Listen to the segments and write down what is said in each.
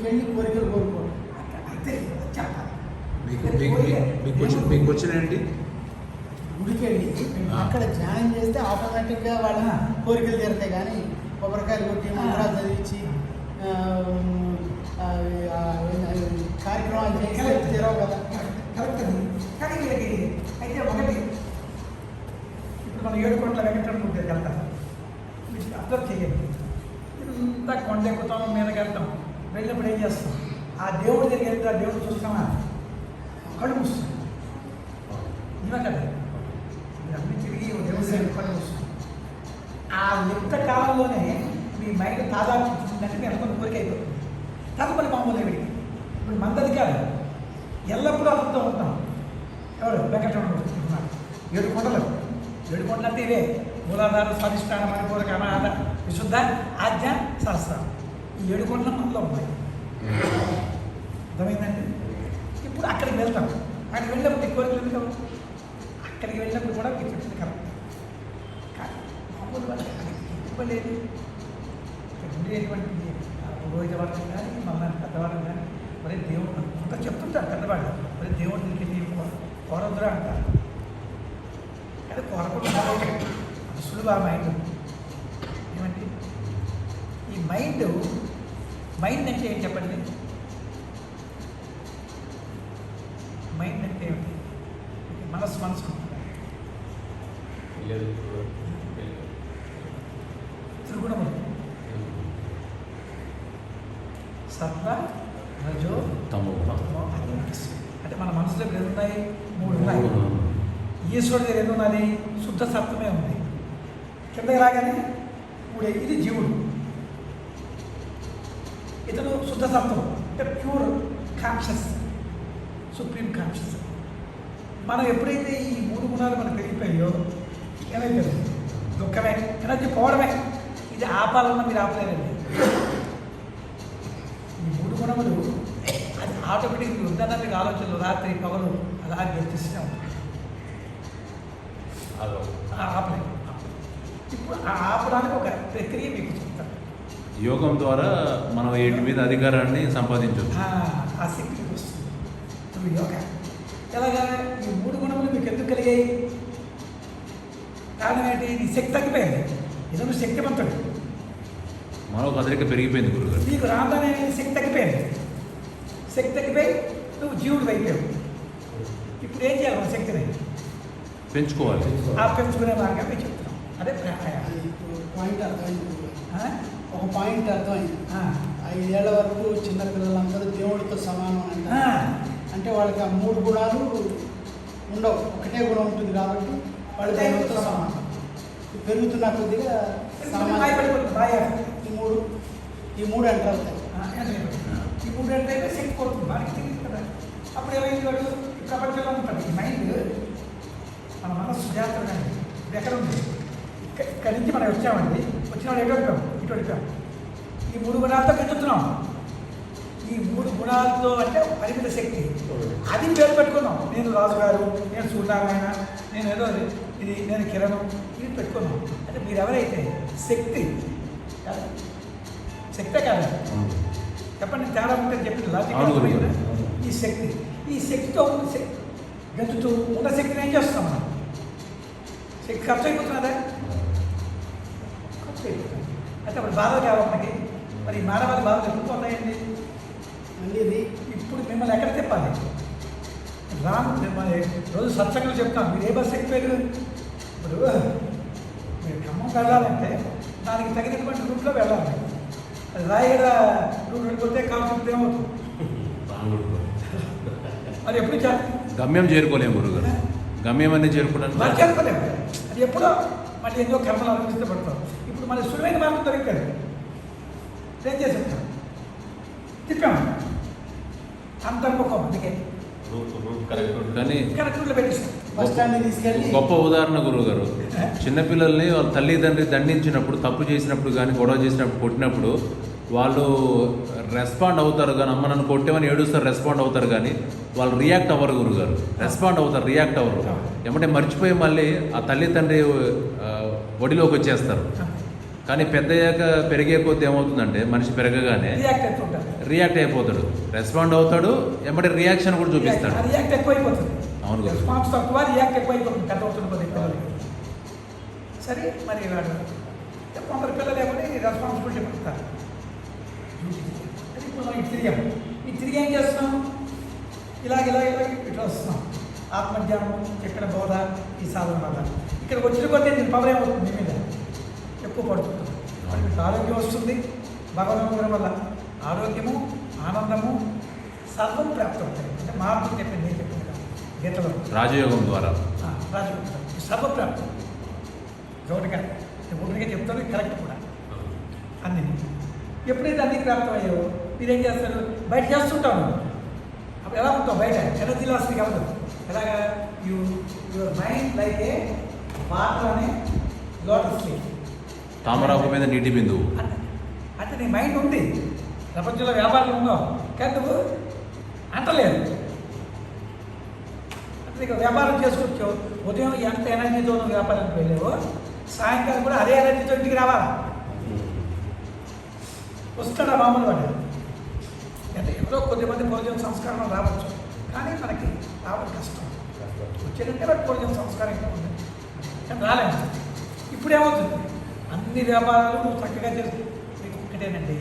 వెళ్ళి కోరికలు కోరుకోవడం అయితే చెప్పాలి. మీకు వచ్చినాయండి గుడికి వెళ్ళి అక్కడ ధ్యానం చేస్తే ఆటోమేటిక్గా వాళ్ళ కోరికలు తీరుతాయి. కానీ కొబ్బరికాయలు కొట్టి మంత్రాలు చదివించి కార్యక్రమాలు చేసి తీరవు కదా. కరెక్ట్ అది. కానీ వీళ్ళకి అయితే ఒకటి ఇప్పుడు మన 7 కోట్ల వెంకటరమణ ఉంటుంది కదా, మీరు అబ్జర్వ్ చేయండి. ఇంత కొండ ఎక్కుతాం, మీదకి వెళ్తాం, వెళ్ళినప్పుడు ఏం చేస్తాం? ఆ దేవుడి దగ్గరికి వెళ్తే ఆ దేవుడు చూస్తామా? కళ్ళు మూస్తాం. ఇవే కదా అన్ని తిరిగి దేవుడి దగ్గర కళ్ళు మూస్తాం. ఆ లిప్త కాలంలోనే మీ మైండ్ తాదాపుతుందంటే మీ అనుకున్న కోరిక అయిపోతుంది. తదుపరి మామూలు ఎవరికి ఇప్పుడు మందది కాదు, ఎల్లప్పుడూ అర్థంతో ఉంటాం. ఎవరు వెంకటరమణ 7 కొండలు. 7 కొండలు అంటే ఇవే: మూలాధార, స్వాధిష్టాన, మణిపూరక, అనాథ, విశుద్ధ, ఆజ్ఞ, సహస్రం. ఈ 7 కొండలు మనలో ఉన్నాయి. అర్థమైందండి? ఇప్పుడు అక్కడికి వెళ్తాం. అక్కడికి వెళ్ళినప్పుడు కోరికలు ఎందుకు? అక్కడికి వెళ్ళినప్పుడు కూడా మీరు చెప్పింది కరెక్ట్. కానీ మామూలు వాళ్ళకి ఇవ్వలేదు. ఇక్కడ ఉండేటువంటి పురోహితవాళ్ళు కానీ మళ్ళీ పెద్దవాళ్ళు కానీ మరి దేవుడు అంత చెప్తుంటారు పెద్దవాళ్ళు, మరి దేవుడు దీనికి కోరద్దురా అంటారు. కానీ కోరకుండా సులువు ఆ మైండ్. ఏమంటే ఈ మైండ్ అంటే ఏం చెప్పండి? మైండ్ అంటే ఏమిటి? మనసు త్రిగుణములు: సత్వ, రజో, తమో. అంటే మన మనసులో ఇప్పుడు ఎన్ని ఉన్నాయి? 3 ఉన్నాయి. ఈశ్వరుడి దగ్గర ఎన్ని ఉన్నది? శుద్ధ సత్వమే ఉంది. కిందకి రాగానే 3. ఇది జీవుడు. ఇతను శుద్ధ సత్వం అంటే ప్యూర్ కాన్షియస్, సుప్రీం కాన్షియస్. మనం ఎప్పుడైతే ఈ 3 గుణాలు మనకు పెరిగిపోయాయో ఏమైపోయింది? దుఃఖమే, ఎనర్జీ పోవడమే. ఇది ఆపాలన్నా మీరు ఆపలేరండి. ఈ 3 గుణములు అది ఆటోమేటిక్ వద్దన్న మీకు ఆలోచనలు రాత్రి పగలు అలా వ్యర్థిస్తూనే ఉంటుంది. ఆపలేదు. ఇప్పుడు ఆ ఆపడానికి ఒక ప్రక్రియ మీకు చెప్తాను. యోగం ద్వారా మనం వీటి మీద అధికారాన్ని సంపాదించవచ్చు. ఆ శక్తి వస్తుంది ఇప్పుడు యోగా. ఎలాగా? ఈ 3 గుణములు మీకు ఎందుకు కలిగాయి? కారణం ఏంటి? నీ శక్తి తగ్గిపోయింది. ఇదొక శక్తివంతుడు. మరో కదలిక పెరిగిపోయింది గురుగారు. నీకు రాగానే శక్తి తగ్గిపోయింది. శక్తి తగ్గిపోయి నువ్వు జీవుడు అయిపోయావు. ఇప్పుడు ఏం చేయాలి? మన శక్తిని పెంచుకోవాలి. ఆ పెంచుకునే మార్గం మేము చెప్తున్నాం. అదే ప్రాణాయామం. పాయింట్ అర్థమైంది. ఒక పాయింట్ అర్థమైంది. 5 ఏళ్ల వరకు చిన్నపిల్లలందరూ దేవుడితో సమానం అంటారు. అంటే వాళ్ళకి ఆ 3 గుణాలు ఉండవు, ఒకటే గుణం ఉంటుంది కాబట్టి వాళ్ళు దేవుడితో సమానం. పెరుగుతున్న కొద్దిగా ఈ మూడు ఎంటర్ అవుతాయి. ఈ 3 ఎంటర్ అయితే శక్తి పోతుంది. వారికి తెలియదు కదా. అప్పుడు ఏమైంది? వాడు ప్రపంచంలో ఉంటుంది. ఈ మైండ్ మన మనస్సు జాగ్రత్తగా ఇది ఎక్కడ ఉంది? ఇక్కడి నుంచి మనం వచ్చామండి. వచ్చిన వాడు ఎటు వెళ్ళాం? ఇటు వెళ్ళాం. ఈ 3 గుణాలతో పెంచుతున్నాం. ఈ 3 గుణాలతో అంటే పరిమిత శక్తి. అది పేరు పెట్టుకున్నాం. నేను రాజుగారు, నేను సూర్యనారాయణ, నేను ఏదో ఇది, నేను కిరణం, ఇది పెట్టుకున్నాం. అంటే మీరు ఎవరైతే శక్తి శక్తే కాదు చెప్పండి. తేడా ఉంటే చెప్పి లాజిక్. ఈ శక్తితో గెంతుతూ ఉన్న శక్తిని ఏం చేస్తాం మనం? శక్తి ఖర్చు అయిపోతున్నదా? ఖర్చు అయిపోతుంది. అయితే అప్పుడు బాధ కావాలి మనకి. మరి మానవాళి బాధలు ఎప్పుడు పోతాయండి? అనేది ఇప్పుడు మిమ్మల్ని ఎక్కడ తిప్పాలి? మిమ్మల్ని రోజు సత్సంగం చెప్తాం. మీరు ఏ బస్సు ఎక్కిపోయారు? ఇప్పుడు మీరు ఖమ్మం వెళ్ళాలంటే దానికి తగినటువంటి రూట్లో వెళ్ళాలి. అది రాయగడ రూట్ వెళ్ళిపోతే కాల్చుకుంటే ఏమవుతుంది? అది ఎప్పుడు గమ్యం చేరుకోలేము గురుగారు. గమ్యం అనేది చేరుకోవడానికి చేరుకోలేము. అది ఎప్పుడో మళ్ళీ ఎన్నో కర్మలు అనుభవిస్తే పడతాం. ఇప్పుడు మన సులువైన మార్గం దొరికాడు. ఏం చేసి చెప్తాం? తిప్పాము అంతర్ముఖం. అందుకే కానీ బస్ స్టాండ్ తీసుకెళ్ళి గొప్ప ఉదాహరణ గురువుగారు. చిన్నపిల్లల్ని వాళ్ళ తల్లిదండ్రి దండించినప్పుడు, తప్పు చేసినప్పుడు కానీ, గొడవ చేసినప్పుడు, కొట్టినప్పుడు వాళ్ళు రెస్పాండ్ అవుతారు. కానీ అమ్మ నన్ను కొట్టేమని ఏడుస్తారు, రెస్పాండ్ అవుతారు. కానీ వాళ్ళు రియాక్ట్ అవ్వరు గురుగారు. రెస్పాండ్ అవుతారు, రియాక్ట్ అవ్వరు. ఏమంటే మర్చిపోయి మళ్ళీ ఆ తల్లి తండ్రి ఒడిలోకి వచ్చేస్తారు. కానీ పెద్దయ్యాక పెరిగే కొద్ది ఏమవుతుందంటే మనిషి పెరగగానే రియాక్ట్ అయిపోతాడు, రెస్పాండ్ అవుతాడు, ఎమ్మటి రియాక్షన్ కూడా చూపిస్తాడు. రియాక్ట్ ఎక్కువైపోతుంది. అవును కదా. రెస్పాన్స్ తక్కువ, రియాక్ట్ ఎక్కువైపోతుంది పెద్ద అవుతుంది కొద్ది పిల్లలకి. సరే మరి వాడు కొందరు పిల్లలు ఏమని రెస్పాన్సిబిలిటీ పెడతారు. ఇప్పుడు మనం ఇటు తిరిగాము, ఇటు తిరిగి ఏం చేస్తున్నాం, ఇలాగ ఇట్లా వస్తున్నాం. ఆత్మజ్ఞానం, ఇక్కడ బోధ, ఈ సాధన వల్ల ఇక్కడికి వచ్చిన కొద్దీ దీని పవర్ ఏమవుతుంది మీద ఎక్కువ పడుతుంది. మనకి ఆరోగ్యం వస్తుంది భగవద్గీత వల్ల. ఆరోగ్యము, ఆనందము, సర్వం ప్రాప్తమవుతాయి. అంటే మార్పు చెప్పింది, నేను చెప్పింది గీతలో రాజయోగం ద్వారా. రాజయోగం సర్వప్రాప్తం. ఒకటిగా చెప్తాను, కరెక్ట్ కూడా అన్ని. ఎప్పుడైతే అన్ని ప్రాప్తం అయ్యావో మీరేం చేస్తారు, బయట చేస్తుంటాము. అప్పుడు ఎలా ఉంటావు బయట, ఎనర్జీ లాస్కి అవ్వదు. ఎలాగా your mind like A water అనే లోటస్ లీఫ్, తామరాకు మీద నీటి బిందువు. అంటే నీ మైండ్ ఉంది, ప్రపంచంలో వ్యాపారం ఉందో కానీ నువ్వు అంటలేదు. అంటే నీకు వ్యాపారం చేసుకోవచ్చు. ఉదయం ఎంత ఎనర్జీతో నువ్వు వ్యాపారానికి వెళ్ళావో సాయంకాలం కూడా అదే ఎనర్జీతో ఇంటికి రావాలా. వస్తాడా మామూలు వాడు అంటే ఎవరో కొద్దిమంది పూర్వజన్మ సంస్కారం రావచ్చు, కానీ మనకి రావడం కష్టం. వచ్చేటంటే వాటి పూర్వజన్మ సంస్కారం ఎక్కువ ఉంది, కానీ రాలేదు. ఇప్పుడు ఏమవుతుంది, అన్ని వ్యాపారాలు నువ్వు చక్కగా చేసి ఒకటేనండి.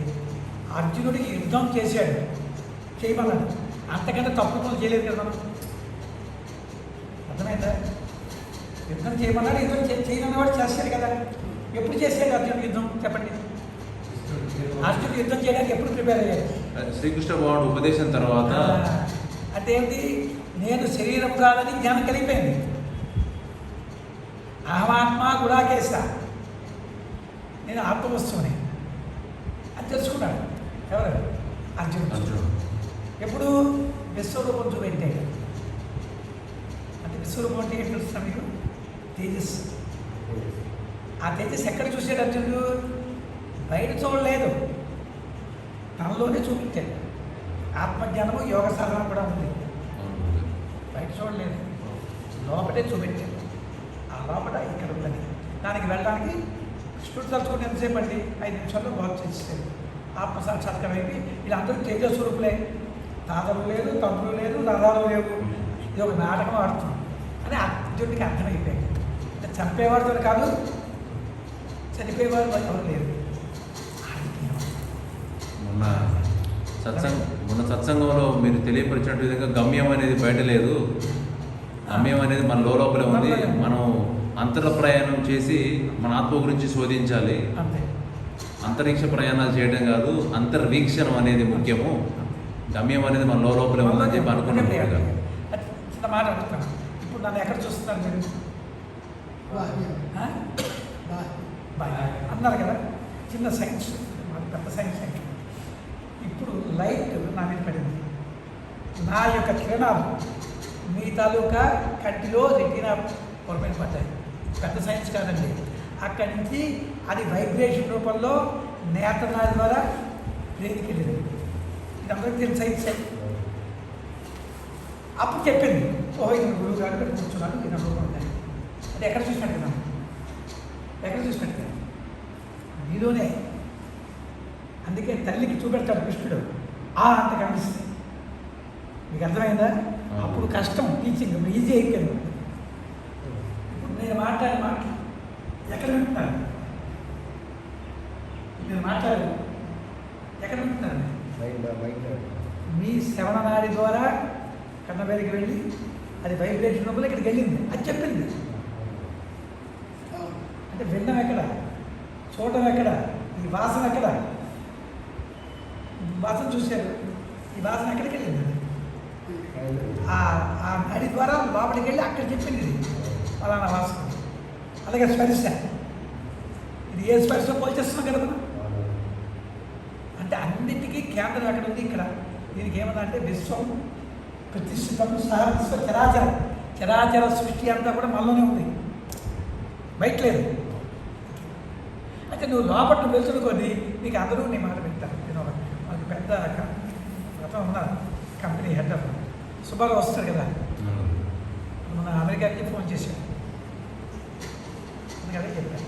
అర్జునుడికి యుద్ధం చేశాడు, చేయమన్నాడు. అంతకంటే తప్పు పనులు చేయలేదు కదా మనం. అర్థమైందా? యుద్ధం చేయమన్నాడు, యుద్ధం చేయమన్నవాడు చేస్తాడు కదా. ఎప్పుడు చేశాడు అర్జునుడు యుద్ధం చెప్పండి? అర్జునుడు యుద్ధం చేయడానికి ఎప్పుడు ప్రిపేర్ అయ్యాడు? శ్రీకృష్ణ భగవానుడు ఉపదేశం తర్వాత. అంటే ఏంటి, నేను శరీరం కాదని జ్ఞానం కలిగిపోయింది. అహమాత్మ గుడాకేశ, నేను ఆత్మవస్తువుని అని తెలుసుకున్నాడు. ఎవరు? అర్జునుడు. ఎప్పుడు? విశ్వరూపం చూపెట్టాడు. అంటే విశ్వరూపం అంటే ఏం తెలుస్తున్నా మీకు? తేజస్సు. ఆ తేజస్సు ఎక్కడ చూసాడు అర్జునుడు? బయట చూడలేదు, తనలోనే చూపించాడు. ఆత్మజ్ఞానము, యోగ సాధన కూడా ఉంది. బయట చూడలేదు, లోపలే చూపించాడు. ఆ లోపల ఇక్కడ ఉందని దానికి వెళ్ళడానికి కృష్ణుడు తలుచుకుని ఎంతసేపు అండి? 5 నిమిషాల్లో బాగు చేసేసాడు. ఆత్మసాక్షాత్కారం అయిపోయి వీళ్ళందరూ తేజస్వరూపులే. తాతలు లేదు, తండ్రులు లేదు, రథాలు లేవు. ఇది ఒక నాటకం ఆడుతుంది అని అర్జునుడికి అర్థమైపోయాడు. అంటే చంపేవాడితో కాదు, చనిపోయేవాడు ఎవరు లేరు. మొన్న సత్సంగంలో మీరు తెలియపరిచినట్టు విధంగా గమ్యం అనేది బయట లేదు, గమ్యం అనేది మన లోపలే ఉంది. మనం అంతర ప్రయాణం చేసి మన ఆత్మ గురించి శోధించాలి. అంతరిక్ష ప్రయాణాలు చేయడం కాదు, అంతర్వీక్షణం అనేది ముఖ్యము. గమ్యం అనేది మన లోపలే ఉందని చెప్పి అనుకున్నాం. చిన్న మాట అడుగుతాను, ఇప్పుడు నన్ను ఎక్కడ చూస్తున్నారు మీరు? అన్నారు కదా, చిన్న సైన్స్, పెద్ద సైన్స్. ఇప్పుడు లైట్ నా మీద పడింది, నా యొక్క కిరణాలు మీ తాలూకా కంటిలో రెటీనా పొరపైన పడ్డాయి. పెద్ద సైన్స్ కాదండి. అక్కడి నుంచి అది వైబ్రేషన్ రూపంలో నేత్రనాళి ద్వారా బ్రెయిన్కి వెళ్ళింది. ఇది అందరికీ తెలిసిన సైన్స్. అప్పుడు చెప్పింది, ఓహో ఇది గురువు గారు ఇక్కడ కూర్చున్నాను, నేను అనుకుంటాను. అంటే ఎక్కడ చూసినట్టు కదా, ఎక్కడ చూసినట్టు కదా, మీలోనే. అందుకే తల్లికి చూపెడతాడు కృష్ణుడు, అంత కనిపిస్తుంది. మీకు అర్థమైందా? అప్పుడు కష్టం టీచింగ్, ఇప్పుడు ఈజీ అయిపోయింది. ఇప్పుడు నేను మాట్లాడే మాటలు ఎక్కడ వింటున్నాను? నేను మాట్లాడాను ఎక్కడ వింటున్నాను? మీ శ్రవణ నాడి ద్వారా కన్నబేరికి వెళ్ళి అది వైబ్రేషన్ రూపంలో ఇక్కడికి వెళ్ళింది. అది చెప్పింది. అంటే వినడం ఎక్కడ, చూడడం ఎక్కడ, ఈ వాసన ఎక్కడ? వాసన చూశారు, ఈ వాసన ఎక్కడికి వెళ్ళింది? ఆ నడి ద్వారా లోపలికి వెళ్ళి అక్కడ చెప్పింది ఫలానా వాసన. అలాగే స్పర్శ, ఇది ఏ స్పర్శ పోల్చేస్తున్నాం కదా మనం. అంటే అన్నిటికీ కేంద్రం ఎక్కడ ఉంది? ఇక్కడ. దీనికి ఏమన్నా అంటే విశ్వం ప్రతిష్ఠితం సహా విశ్వ చరాచరం, చరాచర సృష్టి అంతా కూడా మనలోనే ఉంది, బయట లేదు. అంటే నువ్వు లోపల నువ్వు వెళ్తునుకొని నీకు అందరూ నీ మాట వింటారు. నేను మనకు పెద్ద గతం ఉన్నారు, కంపెనీ హెడ్ ఆఫ్ సుబ్బారావు వస్తాడు కదా, మన అమెరికాకి ఫోన్ చేశాడు, అందుకనే చెప్పాను